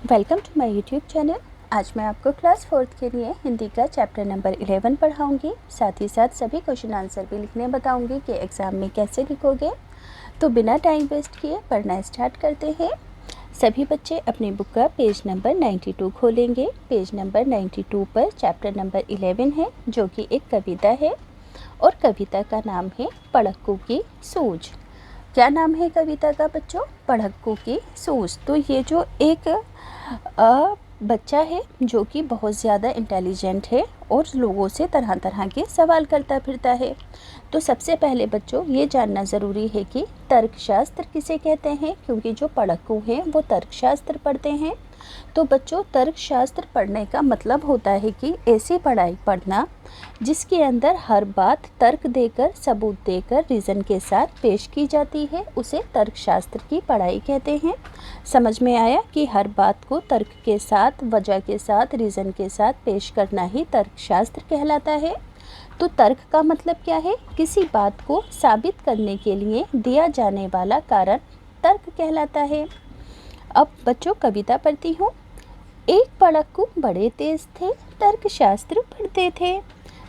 Welcome to my YouTube channel. आज मैं आपको क्लास 4th के लिए हिंदी का चैप्टर नंबर 11 पढ़ाऊंगी। साथ ही साथ सभी क्वेश्चन आंसर भी लिखने बताऊंगी कि एग्ज़ाम में कैसे लिखोगे। तो बिना टाइम वेस्ट किए पढ़ना स्टार्ट करते हैं। सभी बच्चे अपनी बुक का पेज नंबर 92 खोलेंगे। पेज नंबर 92 पर चैप्टर नंबर 11 है, जो कि एक कविता है और कविता का नाम है पढ़क्कू की सूझ। क्या नाम है कविता का बच्चों? पढ़क्कू की सूझ। तो ये जो एक बच्चा है जो कि बहुत ज़्यादा इंटेलिजेंट है और लोगों से तरह तरह के सवाल करता फिरता है। तो सबसे पहले बच्चों ये जानना ज़रूरी है कि तर्कशास्त्र किसे कहते हैं, क्योंकि जो पढ़क्कू हैं वो तर्कशास्त्र पढ़ते हैं। तो बच्चों तर्कशास्त्र पढ़ने का मतलब होता है कि ऐसी पढ़ाई पढ़ना जिसके अंदर हर बात तर्क देकर, सबूत देकर, रीज़न के साथ पेश की जाती है, उसे तर्कशास्त्र की पढ़ाई कहते हैं। समझ में आया कि हर बात को तर्क के साथ, वजह के साथ, रीज़न के साथ पेश करना ही तर्कशास्त्र कहलाता है। तो तर्क का मतलब क्या है? किसी बात को साबित करने के लिए दिया जाने वाला कारण तर्क कहलाता है। अब बच्चों कविता पढ़ती हूँ। एक पढ़क्कू बड़े तेज थे, तर्कशास्त्र पढ़ते थे।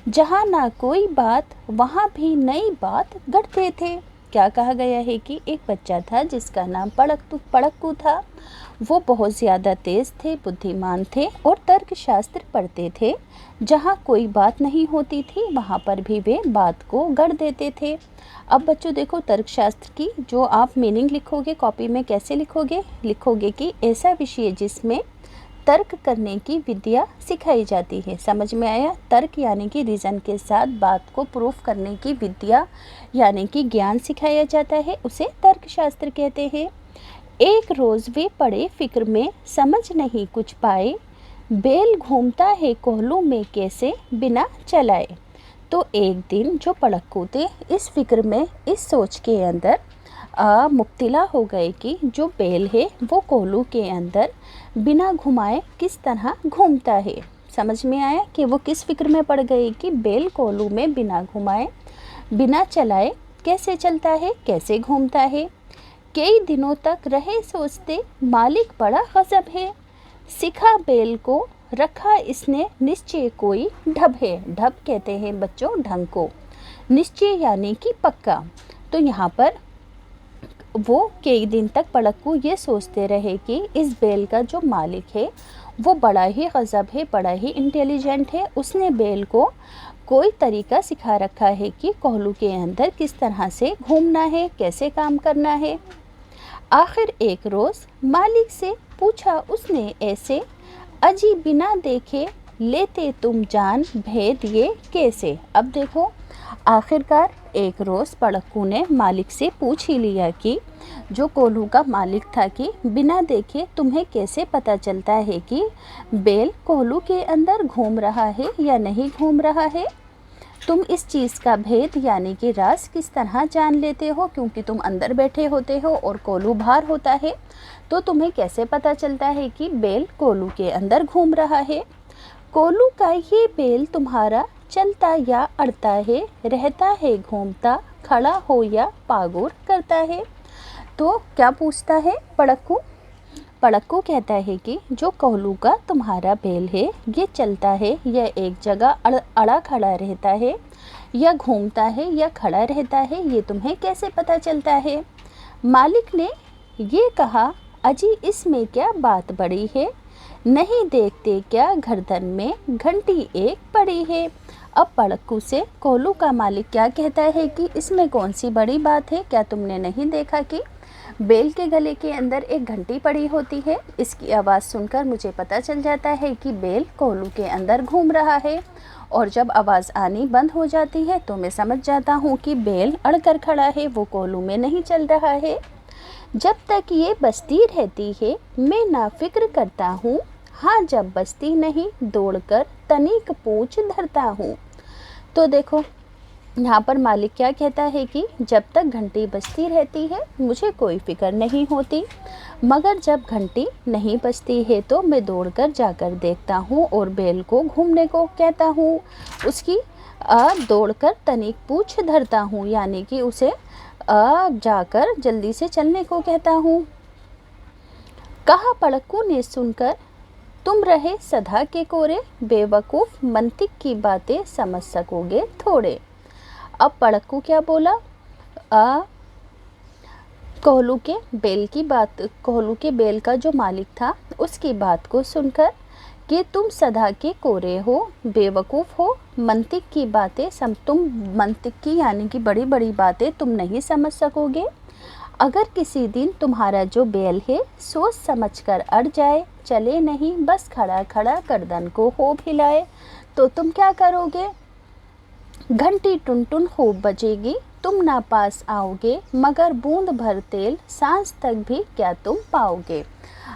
जहाँ ना कोई बात वहाँ भी नई बात गढ़ते थे। क्या कहा गया है कि एक बच्चा था जिसका नाम पढ़क्कू था। वो बहुत ज़्यादा तेज़ थे, बुद्धिमान थे और तर्कशास्त्र पढ़ते थे। जहाँ कोई बात नहीं होती थी वहाँ पर भी वे बात को गढ़ देते थे। अब बच्चों देखो, तर्कशास्त्र की जो आप मीनिंग लिखोगे कॉपी में कैसे लिखोगे कि ऐसा विषय जिसमें तर्क करने की विद्या सिखाई जाती है। समझ में आया? तर्क यानी कि रीज़न के साथ बात को प्रूफ करने की विद्या यानी कि ज्ञान सिखाया जाता है, उसे तर्कशास्त्र कहते हैं। एक रोज़ वे पड़े फिक्र में, समझ नहीं कुछ पाए। बेल घूमता है कोहलू में कैसे, बिना चलाए। तो एक दिन जो पढ़क्कू थे इस फिक्र में, इस सोच के अंदर मुब्तला हो गए कि जो बेल है वो कोहलू के अंदर बिना घुमाए किस तरह घूमता है। समझ में आया कि वो किस फिक्र में पड़ गए कि बेल कोहलू में बिना घुमाए, बिना चलाए कैसे चलता है, कैसे घूमता है। कई दिनों तक रहे सोचते, मालिक बड़ा गजब है। सिखा बेल को, रखा इसने निश्चय कोई ढब है। ढब कहते हैं बच्चों ढंग को, निश्चय यानी कि पक्का। तो यहाँ पर वो कई दिन तक पढ़क्कू ये सोचते रहे कि इस बेल का जो मालिक है वो बड़ा ही गजब है, बड़ा ही इंटेलिजेंट है। उसने बेल को कोई तरीका सिखा रखा है कि कोहलू के अंदर किस तरह से घूमना है, कैसे काम करना है। आखिर एक रोज़ मालिक से पूछा उसने ऐसे, अजी बिना देखे लेते तुम जान, भेद ये कैसे। अब देखो, आखिरकार एक रोज़ पढ़क्कू ने मालिक से पूछ ही लिया कि जो कोहलू का मालिक था कि बिना देखे तुम्हें कैसे पता चलता है कि बेल कोहलू के अंदर घूम रहा है या नहीं घूम रहा है। तुम इस चीज़ का भेद यानी कि राज किस तरह जान लेते हो, क्योंकि तुम अंदर बैठे होते हो और कोहलू बाहर होता है। तो तुम्हें कैसे पता चलता है कि बेल कोहलू के अंदर घूम रहा है। कोहलू का ये बेल तुम्हारा चलता या अड़ता है, रहता है घूमता, खड़ा हो या पागुर करता है। तो क्या पूछता है पढ़क्कू? पढ़क्कू कहता है कि जो कोहलू का तुम्हारा बेल है ये चलता है या एक जगह अड़ा खड़ा रहता है, या घूमता है या खड़ा रहता है, ये तुम्हें कैसे पता चलता है। मालिक ने ये कहा, अजी इसमें क्या बात बड़ी है, नहीं देखते क्या गर्दन में घंटी एक पड़ी है। अब पढ़क्कू से कोहलू का मालिक क्या कहता है कि इसमें कौन सी बड़ी बात है, क्या तुमने नहीं देखा कि बेल के गले के अंदर एक घंटी पड़ी होती है। इसकी आवाज़ सुनकर मुझे पता चल जाता है कि बेल कोहलू के अंदर घूम रहा है, और जब आवाज़ आनी बंद हो जाती है तो मैं समझ जाता हूँ कि बेल अड़कर खड़ा है, वो कोहलू में नहीं चल रहा है। जब तक ये बसती रहती है मैं ना फिक्र करता हूँ, हाँ जब बसती नहीं दौड़कर तनिक पूछ धरता हूँ। तो देखो यहाँ पर मालिक क्या कहता है कि जब तक घंटी बजती रहती है मुझे कोई फिक्र नहीं होती, मगर जब घंटी नहीं बजती है तो मैं दौड़कर जाकर देखता हूँ और बेल को घूमने को कहता हूँ। उसकी दौड़कर तनिक पूछ धरता हूँ, यानी कि उसे जाकर जल्दी से चलने को कहता हूँ। कहा पड़क्कू ने सुनकर, तुम रहे सदा के कोरे, बेवकूफ़ मंतिक की बातें समझ सकोगे थोड़े। अब पड़क्कू क्या बोला? कोहलू के बेल का जो मालिक था उसकी बात को सुनकर कि तुम सदा के कोरे हो, बेवकूफ़ हो, मंतिक की बातें तुम मंतिक की यानी कि बड़ी बड़ी बातें तुम नहीं समझ सकोगे। अगर किसी दिन तुम्हारा जो बैल है सोच समझकर अड़ जाए, चले नहीं, बस खड़ा खड़ा गर्दन को खूब हिलाए, तो तुम क्या करोगे? घंटी टुन टुन खूब बजेगी, तुम ना पास आओगे, मगर बूंद भर तेल सांझ तक भी क्या तुम पाओगे।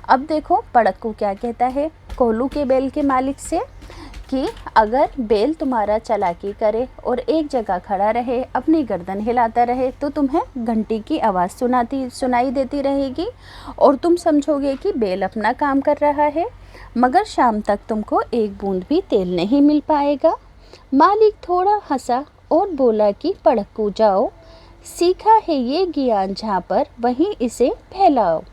अब देखो पड़क्कू क्या कहता है कोहलू के बैल के मालिक से कि अगर बैल तुम्हारा चालाकी करे और एक जगह खड़ा रहे, अपनी गर्दन हिलाता रहे, तो तुम्हें घंटी की आवाज़ सुनाई देती रहेगी और तुम समझोगे कि बैल अपना काम कर रहा है, मगर शाम तक तुमको एक बूंद भी तेल नहीं मिल पाएगा। मालिक थोड़ा हंसा और बोला कि पड़क्कू जाओ, सीखा है ये ज्ञान जहाँ पर वहीं इसे फैलाओ।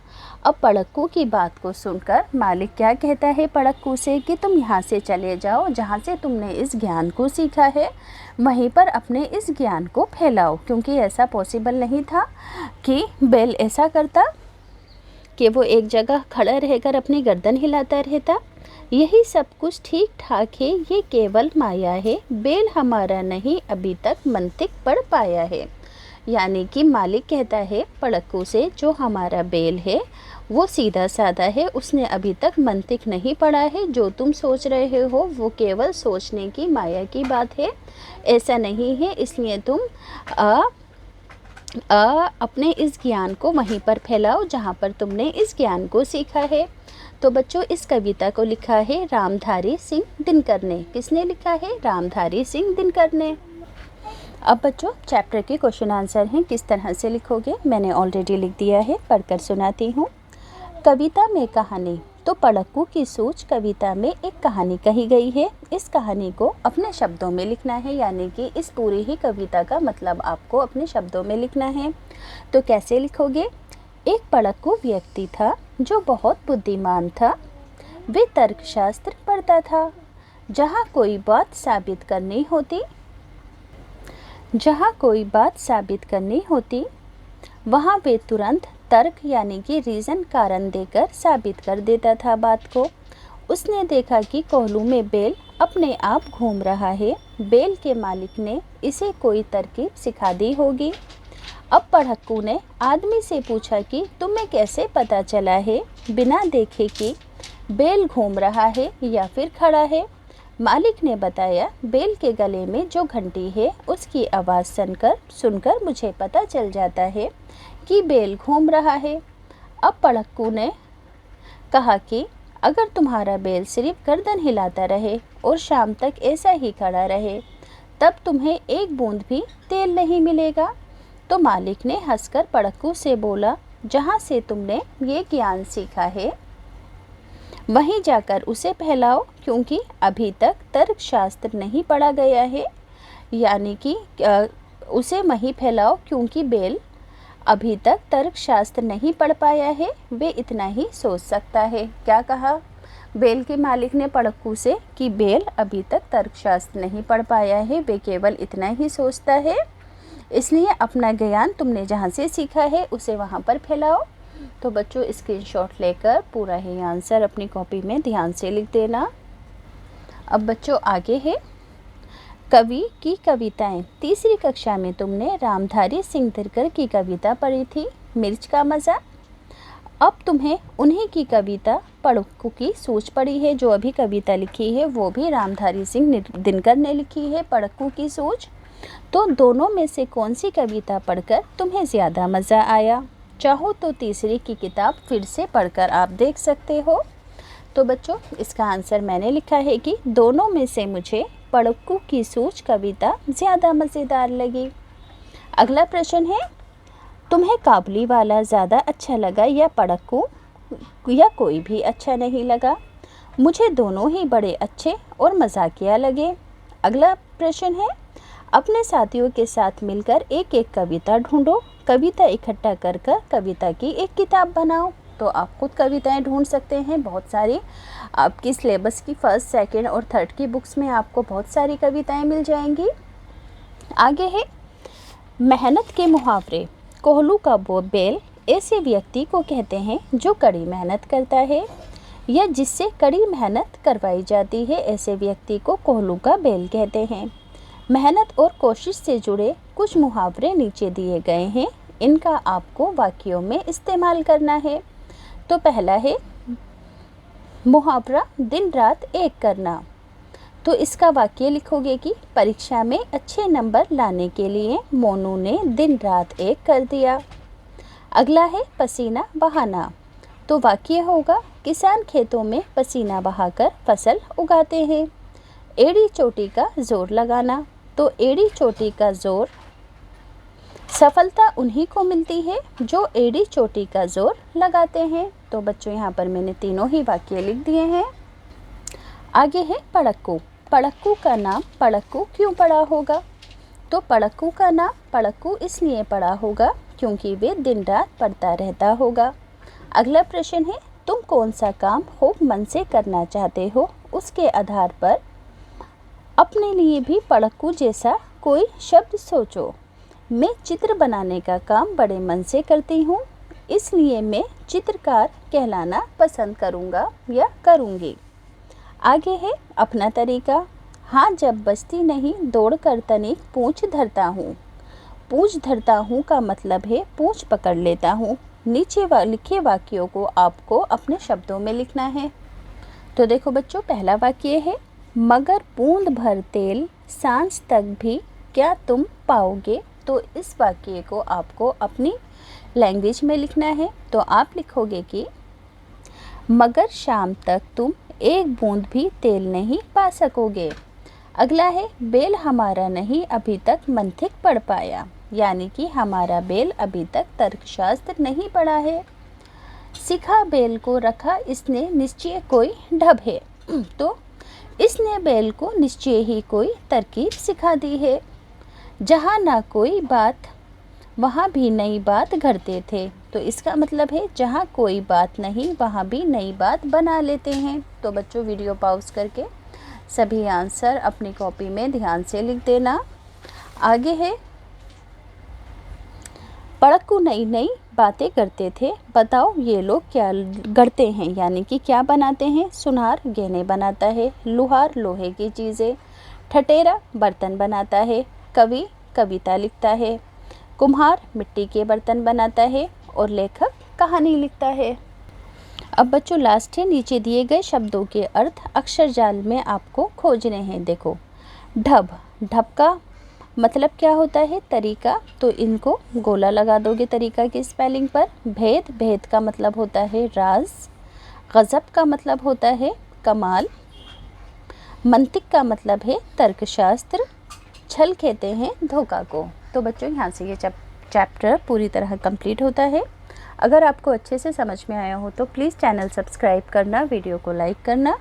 अब पड़क्कू की बात को सुनकर मालिक क्या कहता है पड़क्कू से कि तुम यहाँ से चले जाओ, जहाँ से तुमने इस ज्ञान को सीखा है वहीं पर अपने इस ज्ञान को फैलाओ, क्योंकि ऐसा पॉसिबल नहीं था कि बैल ऐसा करता कि वो एक जगह खड़ा रहकर अपनी गर्दन हिलाता रहता। यही सब कुछ ठीक ठाक है, ये केवल माया है, बैल हमारा नहीं अभी तक मंतिक पढ़ पाया है। यानी कि मालिक कहता है पड़क्कू से, जो हमारा बैल है वो सीधा साधा है, उसने अभी तक मंतिक नहीं पढ़ा है, जो तुम सोच रहे हो वो केवल सोचने की माया की बात है, ऐसा नहीं है। इसलिए तुम अपने इस ज्ञान को वहीं पर फैलाओ जहाँ पर तुमने इस ज्ञान को सीखा है। तो बच्चों इस कविता को लिखा है रामधारी सिंह दिनकर ने। किसने लिखा है? रामधारी सिंह दिनकर ने। अब बच्चों चैप्टर के क्वेश्चन आंसर हैं, किस तरह से लिखोगे मैंने ऑलरेडी लिख दिया है, पढ़कर सुनाती हूँ। कविता में कहानी, तो पड़क्कू की सोच कविता में एक कहानी कही गई है, इस कहानी को अपने शब्दों में लिखना है, यानी कि इस पूरी ही कविता का मतलब आपको अपने शब्दों में लिखना है। तो कैसे लिखोगे? एक पड़क्कू व्यक्ति था जो बहुत बुद्धिमान था, वे तर्कशास्त्र पढ़ता था। जहाँ कोई बात साबित करनी होती वहाँ वे तुरंत तर्क यानी कि रीज़न कारण देकर साबित कर देता था बात को। उसने देखा कि कोहलू में बैल अपने आप घूम रहा है, बैल के मालिक ने इसे कोई तरकीब सिखा दी होगी। अब पड़क्कू ने आदमी से पूछा कि तुम्हें कैसे पता चला है बिना देखे कि बैल घूम रहा है या फिर खड़ा है। मालिक ने बताया, बैल के गले में जो घंटी है उसकी आवाज़ सुनकर मुझे पता चल जाता है कि बैल घूम रहा है। अब पड़क्कू ने कहा कि अगर तुम्हारा बैल सिर्फ गर्दन हिलाता रहे और शाम तक ऐसा ही खड़ा रहे, तब तुम्हें एक बूंद भी तेल नहीं मिलेगा। तो मालिक ने हंसकर पड़क्कू से बोला, जहाँ से तुमने ये ज्ञान सीखा है वहीं जाकर उसे फैलाओ, क्योंकि अभी तक तर्कशास्त्र नहीं पढ़ा गया है। यानी कि उसे वहीं फैलाओ क्योंकि बैल अभी तक तर्कशास्त्र नहीं पढ़ पाया है, वे इतना ही सोच सकता है। क्या कहा बैल के मालिक ने पड़क्कू से कि बैल अभी तक तर्कशास्त्र नहीं पढ़ पाया है, वे केवल इतना ही सोचता है, इसलिए अपना ज्ञान तुमने जहाँ से सीखा है उसे वहाँ पर फैलाओ। तो बच्चों स्क्रीनशॉट लेकर पूरा ही आंसर अपनी कॉपी में ध्यान से लिख देना। अब बच्चों आगे है कवि की कविताएं। तीसरी कक्षा में तुमने रामधारी सिंह दिनकर की कविता पढ़ी थी, मिर्च का मज़ा। अब तुम्हें उन्हीं की कविता पड़क्कू की सोच पढ़ी है, जो अभी कविता लिखी है वो भी रामधारी सिंह दिनकर ने लिखी है, पड़क्कू की सोच। तो दोनों में से कौन सी कविता पढ़कर तुम्हें ज़्यादा मज़ा आया? चाहो तो तीसरी की किताब फिर से पढ़कर आप देख सकते हो। तो बच्चों इसका आंसर मैंने लिखा है कि दोनों में से मुझे पड़क्कू की सोच कविता ज़्यादा मज़ेदार लगी। अगला प्रश्न है, तुम्हें काबुली वाला ज़्यादा अच्छा लगा या पड़क्कू, या कोई भी अच्छा नहीं लगा? मुझे दोनों ही बड़े अच्छे और मजाकिया लगे। अगला प्रश्न है, अपने साथियों के साथ मिलकर एक एक कविता ढूंढो, कविता इकट्ठा कर कविता की एक किताब बनाओ। तो आप खुद कविताएं ढूंढ सकते हैं। बहुत सारी आपकी सिलेबस की फर्स्ट, सेकंड और थर्ड की बुक्स में आपको बहुत सारी कविताएं मिल जाएंगी। आगे है मेहनत के मुहावरे। कोहलू का वो बेल ऐसे व्यक्ति को कहते हैं जो कड़ी मेहनत करता है या जिससे कड़ी मेहनत करवाई जाती है, ऐसे व्यक्ति को कोहलू का बेल कहते हैं। मेहनत और कोशिश से जुड़े कुछ मुहावरे नीचे दिए गए हैं, इनका आपको वाक्यों में इस्तेमाल करना है। तो पहला है मुहावरा दिन रात एक करना। तो इसका वाक्य लिखोगे कि परीक्षा में अच्छे नंबर लाने के लिए मोनू ने दिन रात एक कर दिया। अगला है पसीना बहाना। तो वाक्य होगा किसान खेतों में पसीना बहाकर फसल उगाते हैं। एड़ी चोटी का जोर लगाना। तो एड़ी चोटी का जोर, सफलता उन्हीं को मिलती है जो एड़ी चोटी का जोर लगाते हैं। तो बच्चों यहाँ पर मैंने तीनों ही वाक्य लिख दिए हैं। आगे है पड़क्कू। पड़क्कू का नाम पड़क्कू क्यों पड़ा होगा? तो पड़क्कू का नाम पड़क्कू इसलिए पड़ा होगा क्योंकि वे दिन रात पढ़ता रहता होगा। अगला प्रश्न है तुम कौन सा काम खूब मन से करना चाहते हो, उसके आधार पर अपने लिए भी पड़क्कू जैसा कोई शब्द सोचो। मैं चित्र बनाने का काम बड़े मन से करती हूँ, इसलिए मैं चित्रकार कहलाना पसंद करूँगा या करूँगी। आगे है अपना तरीका। हाँ जब बचती नहीं दौड़ कर तनिक पूँछ धरता हूँ। पूँछ धरता हूँ का मतलब है पूँछ पकड़ लेता हूँ। नीचे लिखे वाक्यों को आपको अपने शब्दों में लिखना है। तो देखो बच्चों, पहला वाक्य है मगर बूंद भर तेल सांझ तक भी क्या तुम पाओगे। तो इस वाक्य को आपको अपनी लैंग्वेज में लिखना है। तो आप लिखोगे कि मगर शाम तक तुम एक बूंद भी तेल नहीं पा सकोगे। अगला है बेल हमारा नहीं अभी तक मंथिक पढ़ पाया, यानी कि हमारा बेल अभी तक तर्कशास्त्र नहीं पढ़ा है। सिखा बेल को रखा इसने निश्चय कोई ढब है। तो इसने बेल को निश्चय ही कोई तरकीब सिखा दी है। जहाँ ना कोई बात वहाँ भी नई बात घड़ते थे। तो इसका मतलब है जहाँ कोई बात नहीं वहाँ भी नई बात बना लेते हैं। तो बच्चों वीडियो पॉज करके सभी आंसर अपनी कॉपी में ध्यान से लिख देना। आगे है पड़क्कू नई नई बातें करते थे, बताओ ये लोग क्या गढ़ते हैं, यानी कि क्या बनाते हैं। सुनार गहने बनाता है, लुहार लोहे की चीज़ें, ठठेरा बर्तन बनाता है, कवि कविता लिखता है, कुम्हार मिट्टी के बर्तन बनाता है और लेखक कहानी लिखता है। अब बच्चों लास्ट है नीचे दिए गए शब्दों के अर्थ अक्षर जाल में आपको खोजने हैं। देखो ढब, ढब का मतलब क्या होता है तरीका, तो इनको गोला लगा दोगे तरीका की स्पेलिंग पर। भेद, भेद का मतलब होता है राज। गज़ब का मतलब होता है कमाल। मंतिक का मतलब है तर्कशास्त्र। छल कहते हैं धोखा को। तो बच्चों यहाँ से ये चैप्टर पूरी तरह कंप्लीट होता है। अगर आपको अच्छे से समझ में आया हो तो प्लीज़ चैनल सब्सक्राइब करना, वीडियो को लाइक करना